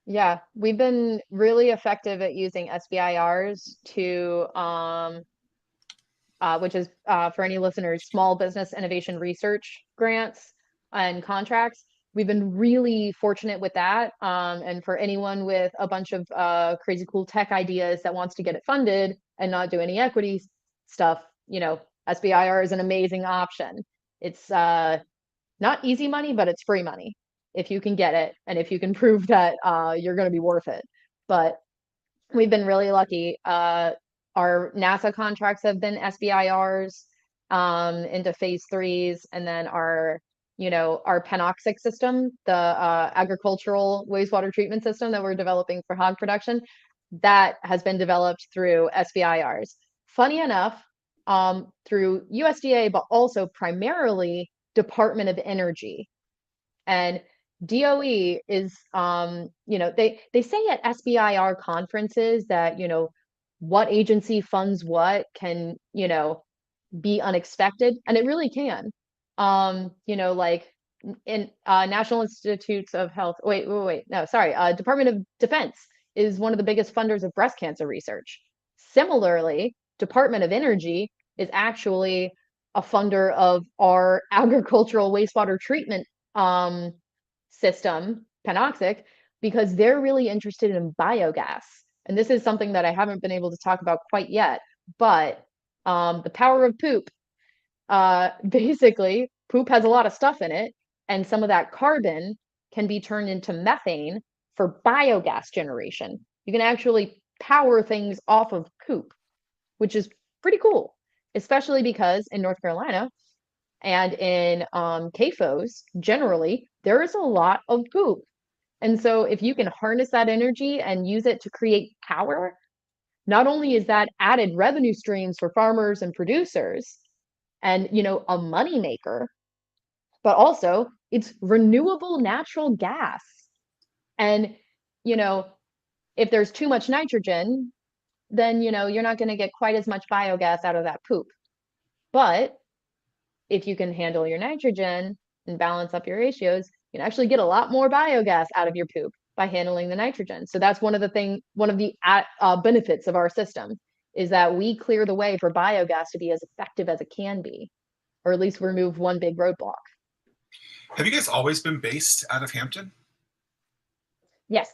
Yeah, we've been really effective at using SBIRs to, which is for any listeners, small business innovation research grants and contracts. We've been really fortunate with that. And for anyone with a bunch of crazy cool tech ideas that wants to get it funded and not do any equity stuff, SBIR is an amazing option. It's not easy money, but it's free money if you can get it and if you can prove that you're going to be worth it. But we've been really lucky. Our NASA contracts have been SBIRs into phase threes, and then our Panoxic system, the agricultural wastewater treatment system that we're developing for hog production, that has been developed through SBIRs. Funny enough, through USDA, but also primarily Department of Energy. And DOE is, they say at SBIR conferences that, what agency funds what can, be unexpected, and it really can. Like in National Institutes of Health. Wait, no, sorry. Department of Defense is one of the biggest funders of breast cancer research. Similarly, Department of Energy is actually a funder of our agricultural wastewater treatment system, Panoxic, because they're really interested in biogas. And this is something that I haven't been able to talk about quite yet, but the power of poop. Basically, poop has a lot of stuff in it, and some of that carbon can be turned into methane for biogas generation. You can actually power things off of poop, which is pretty cool, especially because in North Carolina and in CAFOs, generally, there is a lot of poop. And so if you can harness that energy and use it to create power, not only is that added revenue streams for farmers and producers and, a money maker, but also it's renewable natural gas. And, if there's too much nitrogen, then, you're not going to get quite as much biogas out of that poop. But if you can handle your nitrogen and balance up your ratios, you can actually get a lot more biogas out of your poop by handling the nitrogen. So that's one of the benefits of our system is that we clear the way for biogas to be as effective as it can be, or at least remove one big roadblock. Have you guys always been based out of Hampton? Yes.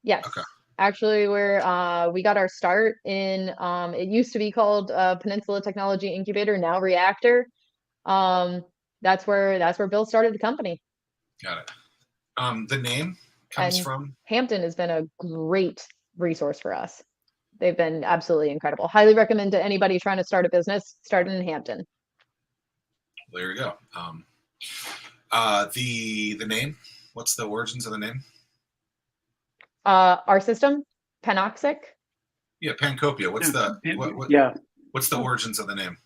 Okay. Actually, we got our start in it used to be called Peninsula Technology Incubator, now Reactor. That's where Bill started the company. Got it. The name comes from Hampton has been a great resource for us. They've been absolutely incredible. Highly recommend to anybody trying to start a business, start in Hampton. There you go. The name. What's the origins of the name? Our system, Panoxic. Yeah, Pancopia. What's the origins of the name?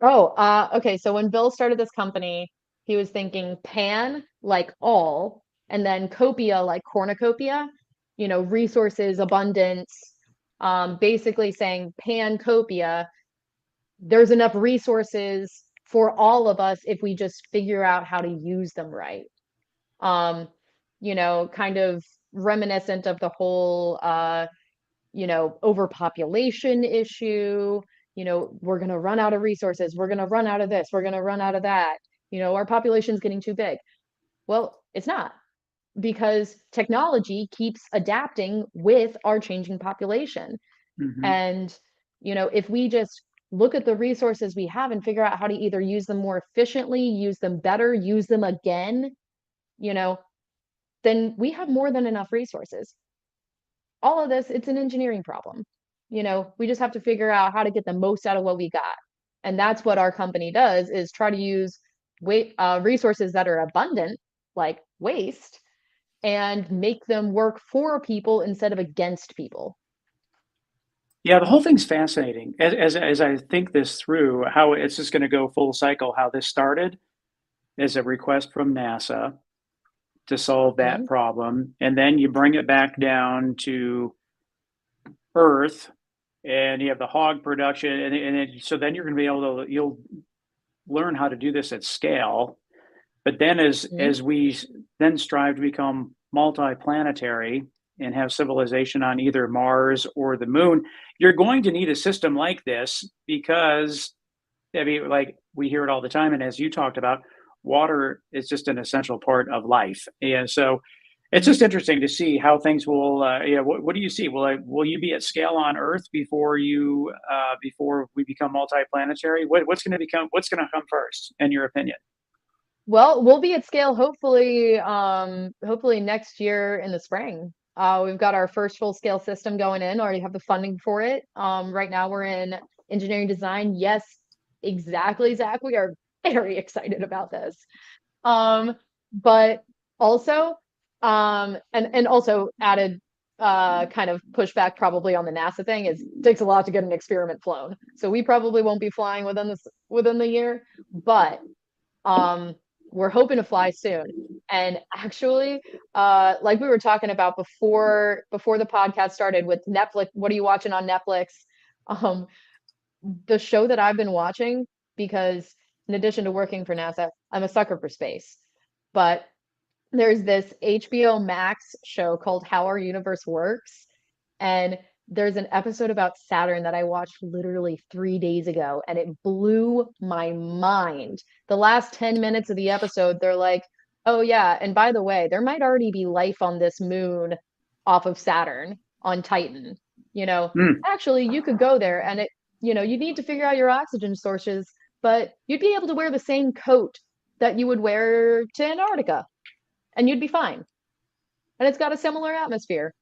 Okay. So when Bill started this company, he was thinking pan like all, and then copia like cornucopia, resources, abundance, basically saying Pancopia, there's enough resources for all of us if we just figure out how to use them right. Kind of reminiscent of the whole, overpopulation issue. We're going to run out of resources. We're going to run out of this. We're going to run out of that. Our population's getting too big. Well, it's not, because technology keeps adapting with our changing population. Mm-hmm. And, if we just look at the resources we have and figure out how to either use them more efficiently, use them better, use them again, then we have more than enough resources. All of this, it's an engineering problem. We just have to figure out how to get the most out of what we got. And that's what our company does, is try to use resources that are abundant, like waste, and make them work for people instead of against people. Yeah, the whole thing's fascinating. As I think this through, how it's just going to go full cycle, how this started as a request from NASA to solve that problem, and then you bring it back down to Earth, and you have the hog production, and so then you're going to be able to learn how to do this at scale. But then as we then strive to become multi-planetary and have civilization on either Mars or the moon, you're going to need a system like this because, I mean, like we hear it all the time. And as you talked about, water is just an essential part of life. And so it's just interesting to see how things will, what do you see? Will you be at scale on Earth before we become multi-planetary? What's going to come first, in your opinion? Well, we'll be at scale hopefully next year in the spring. We've got our first full scale system going in, already have the funding for it. Right now we're in engineering design. Yes, exactly, Zach. We are very excited about this. But also, and also added kind of pushback probably on the NASA thing is it takes a lot to get an experiment flown. So we probably won't be flying within the year, but we're hoping to fly soon. And actually, like we were talking about before the podcast started with Netflix, what are you watching on Netflix? The show that I've been watching, because in addition to working for NASA, I'm a sucker for space. But there's this HBO Max show called How Our Universe Works. And there's an episode about Saturn that I watched literally 3 days ago, and it blew my mind. The last 10 minutes of the episode, they're like, oh, yeah, and by the way, there might already be life on this moon off of Saturn on Titan. Actually, you could go there, and you need to figure out your oxygen sources, but you'd be able to wear the same coat that you would wear to Antarctica, and you'd be fine. And it's got a similar atmosphere.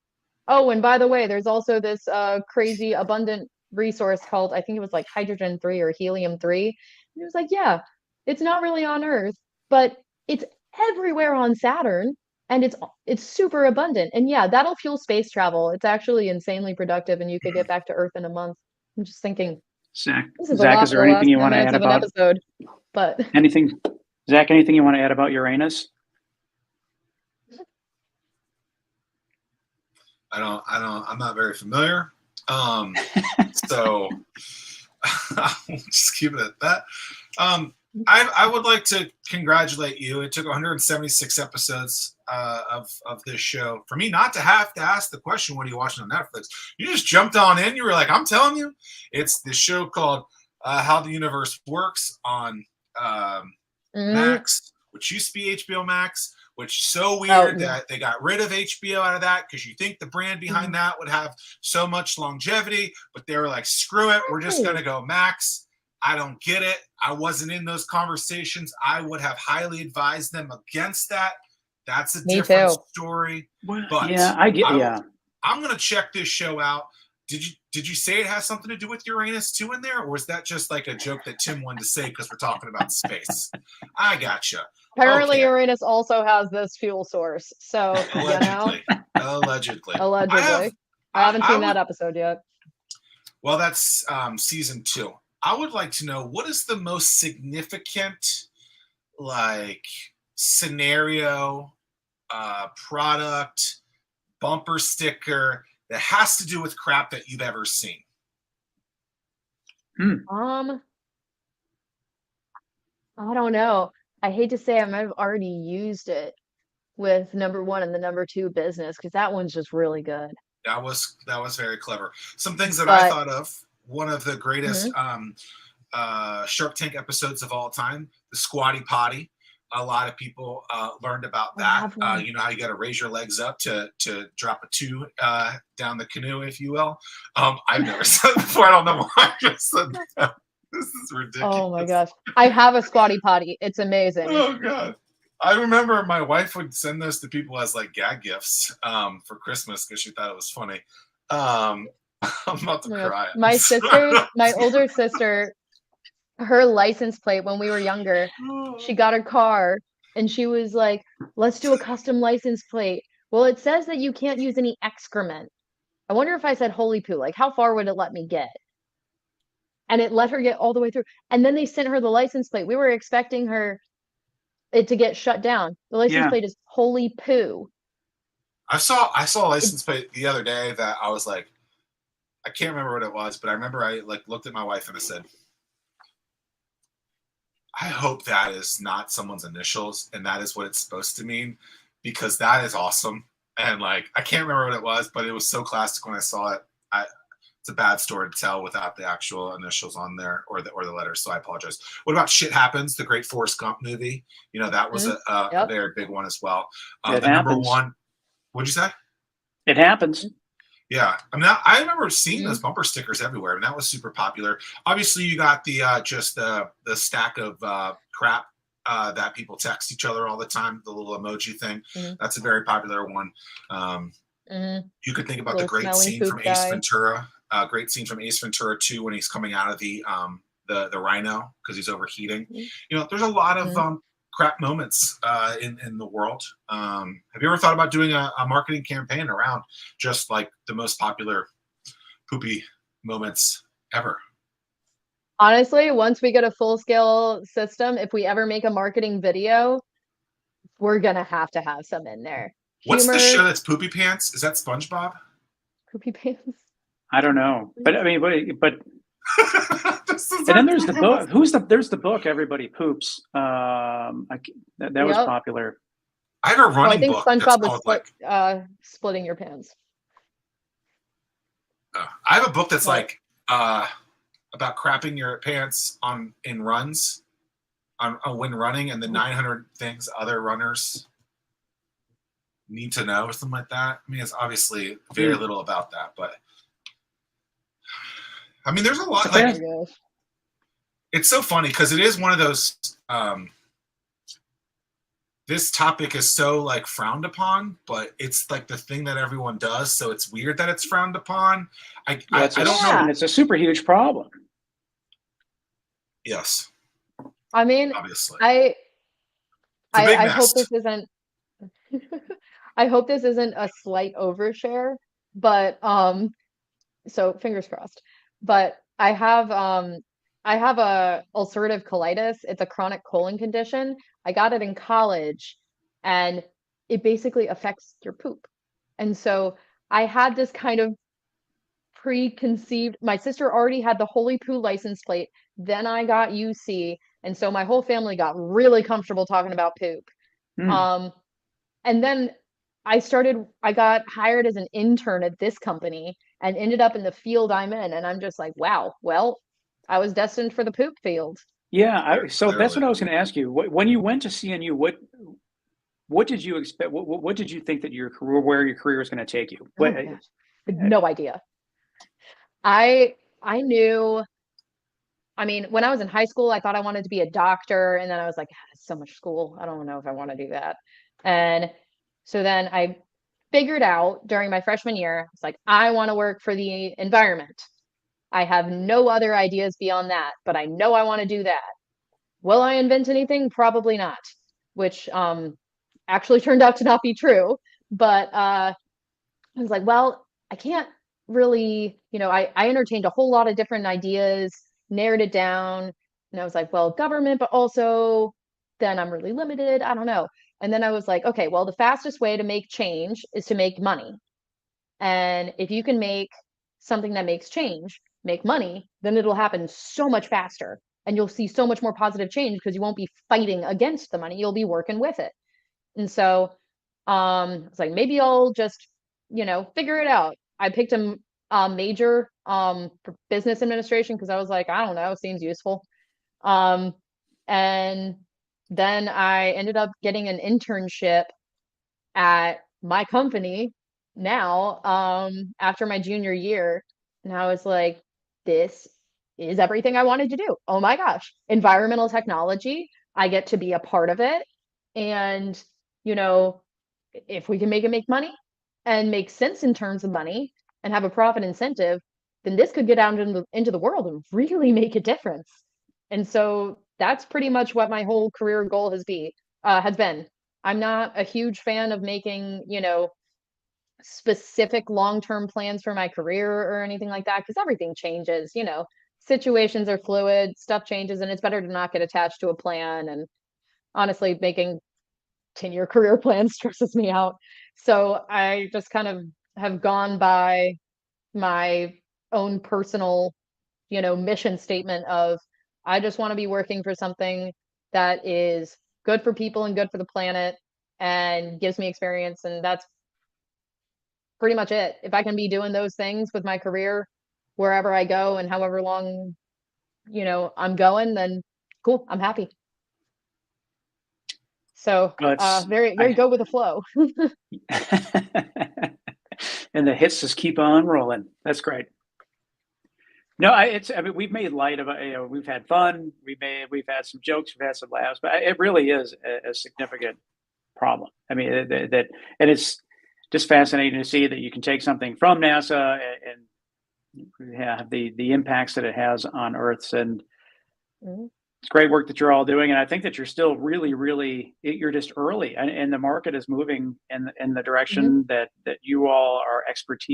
Oh, and by the way, there's also this crazy abundant resource called, I think it was like hydrogen-3 or helium-3. And it was like, yeah, it's not really on Earth, but it's everywhere on Saturn, and it's super abundant. And yeah, that'll fuel space travel. It's actually insanely productive, and you could get back to Earth in a month. I'm just thinking, Zach, this is Zach, is there anything you want to add an about episode? But anything, Zach? Anything you want to add about Uranus? I'm not very familiar. So I'll just keep it at that. I would like to congratulate you. It took 176 episodes of this show for me not to have to ask the question, what are you watching on Netflix? You just jumped on in. You were like, I'm telling you, it's this show called How the Universe Works on Max, which used to be HBO Max, which is so weird that they got rid of HBO out of that because you think the brand behind that would have so much longevity, but they were like, screw it, we're just going to go Max. I don't get it. I wasn't in those conversations. I would have highly advised them against that. That's a different story. But yeah, I get. I'm going to check this show out. Did you say it has something to do with Uranus too in there, or was that just like a joke that Tim wanted to say because we're talking about space? I gotcha. Apparently, Uranus also has this fuel source. So allegedly, allegedly. I haven't seen that episode yet. Well, that's season 2. I would like to know, what is the most significant scenario, product, bumper sticker that has to do with crap that you've ever seen? I don't know. I hate to say I might have already used it with number 1 and the number 2 business, because that one's just really good. That was very clever. Some things that I thought of. One of the greatest Shark Tank episodes of all time, the Squatty Potty. A lot of people learned about that. You know how you got to raise your legs up to drop a 2 down the canoe, if you will. I've never said it before. I don't know why I just said that. This is ridiculous. Oh my gosh. I have a Squatty Potty. It's amazing. Oh God. I remember my wife would send those to people as like gag gifts for Christmas because she thought it was funny. I'm about to cry. My older sister, her license plate when we were younger, she got her car and she was like, let's do a custom license plate. Well, it says that you can't use any excrement. I wonder if I said holy poo, like how far would it let me get? And it let her get all the way through. And then they sent her the license plate. We were expecting it to get shut down. The license plate is holy poo. I saw a license plate the other day that I was like, I can't remember what it was, but I remember I looked at my wife and I said, I hope that is not someone's initials and that is what it's supposed to mean, because that is awesome. And like, I can't remember what it was, but it was so classic when I saw it. It's a bad story to tell without the actual initials on there or the letters. So I apologize. What about Shit Happens, the great Forrest Gump movie? You know, that was a very big one as well. It The happens. number one, what'd you say? It happens. Yeah, I mean, I remember seeing those bumper stickers everywhere, and that was super popular. Obviously, you got the just the stack of crap that people text each other all the time, the little emoji thing. That's a very popular one. You could think about the great scene from Ace Ventura. Great scene from Ace Ventura 2 when he's coming out of the rhino because he's overheating. You know, there's a lot of crap moments in the world. Have you ever thought about doing a marketing campaign around just like the most popular poopy moments ever? Honestly, once we get a full-scale system, if we ever make a marketing video, we're gonna have to have some in there. What's the show that's Poopy Pants? Is that SpongeBob? Poopy Pants? I don't know, but I mean, but and then there's the book. There's the book Everybody Poops. That was popular. I have a running book. I think SpongeBob was splitting your pants. I have a book that's like about crapping your pants in runs on when running, and the 900 things other runners need to know or something like that. I mean, it's obviously very little about that, but I mean, there's a lot. Like, it's so funny because it is one of those. This topic is so like frowned upon, but it's like the thing that everyone does, so it's weird that it's frowned upon. I don't know. And it's a super huge problem. Yes. I mean, obviously, I hope this isn't. I hope this isn't a slight overshare, but so fingers crossed. But I have a ulcerative colitis. It's a chronic colon condition. I got it in college, and it basically affects your poop. And so I had this kind of preconceived. My sister already had the Holy Poo license plate. Then I got UC, and so my whole family got really comfortable talking about poop. And then I got hired as an intern at this company and ended up in the field I'm in. And I'm just like, wow, well, I was destined for the poop field. Yeah. So that's what I was going to ask you. When you went to CNU, what did you expect? What did you think that where your career was going to take you? No idea. I knew, I mean, when I was in high school, I thought I wanted to be a doctor. And then I was like, it's so much school. I don't know if I want to do that. And so then I figured out during my freshman year, it's like, I want to work for the environment. I have no other ideas beyond that, but I know I want to do that. Will I invent anything? Probably not, which actually turned out to not be true. But I was like, well, I can't really, I entertained a whole lot of different ideas, narrowed it down. And I was like, well, government, but also then I'm really limited. I don't know. And then I was like, okay, well, the fastest way to make change is to make money. And if you can make something that makes change, make money, then it'll happen so much faster. And you'll see so much more positive change because you won't be fighting against the money. You'll be working with it. And so it's like, maybe I'll just, figure it out. I picked a major for business administration because I was like, I don't know, seems useful. And then I ended up getting an internship at my company now after my junior year. And I was like, this is everything I wanted to do. Oh my gosh, environmental technology. I get to be a part of it. And, if we can make money and make sense in terms of money and have a profit incentive, then this could get out into the world and really make a difference. And so that's pretty much what my whole career goal has been. I'm not a huge fan of making, specific long-term plans for my career or anything like that, because everything changes, situations are fluid, stuff changes, and it's better to not get attached to a plan. And honestly, making 10-year career plans stresses me out. So I just kind of have gone by my own personal, mission statement of, I just want to be working for something that is good for people and good for the planet and gives me experience. And that's pretty much it. If I can be doing those things with my career wherever I go and however long, I'm going, then cool, I'm happy. So very, very go with the flow. And the hits just keep on rolling. That's great. No, I mean, we've made light of it. We've had fun. We've had some jokes. We've had some laughs, but it really is a significant problem. I mean, and it's just fascinating to see that you can take something from NASA and have the impacts that it has on Earth's, and it's great work that you're all doing. And I think that you're still you're just early, and the market is moving in the direction that you all are experts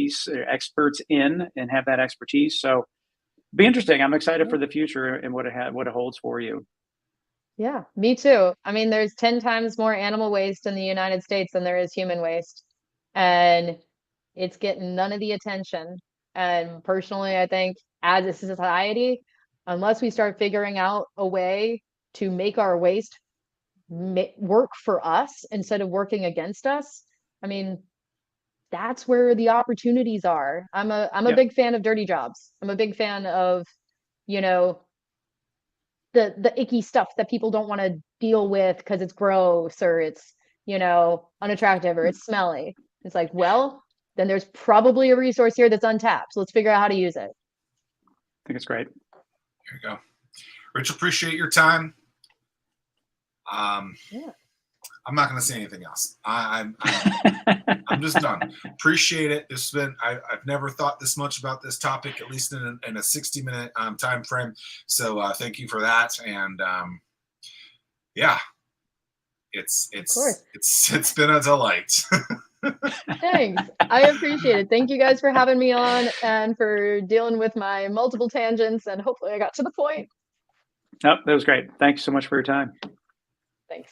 in and have that expertise. So be interesting. I'm excited for the future and what it holds for you. Yeah, me too. I mean, there's 10 times more animal waste in the United States than there is human waste, and it's getting none of the attention. And personally, I think as a society, unless we start figuring out a way to make our waste work for us instead of working against us, I mean, that's where the opportunities are. I'm a big fan of dirty jobs. I'm a big fan of, the icky stuff that people don't want to deal with because it's gross or it's, unattractive or it's smelly. It's like, well, then there's probably a resource here that's untapped. So let's figure out how to use it. I think it's great. There you go. Rich, appreciate your time. I'm not going to say anything else. I'm just done. Appreciate it. This has been, I've never thought this much about this topic, at least in a 60-minute time frame. So thank you for that. And yeah, it's been a delight. Thanks. I appreciate it. Thank you guys for having me on and for dealing with my multiple tangents. And hopefully I got to the point. Nope, that was great. Thanks so much for your time. Thanks.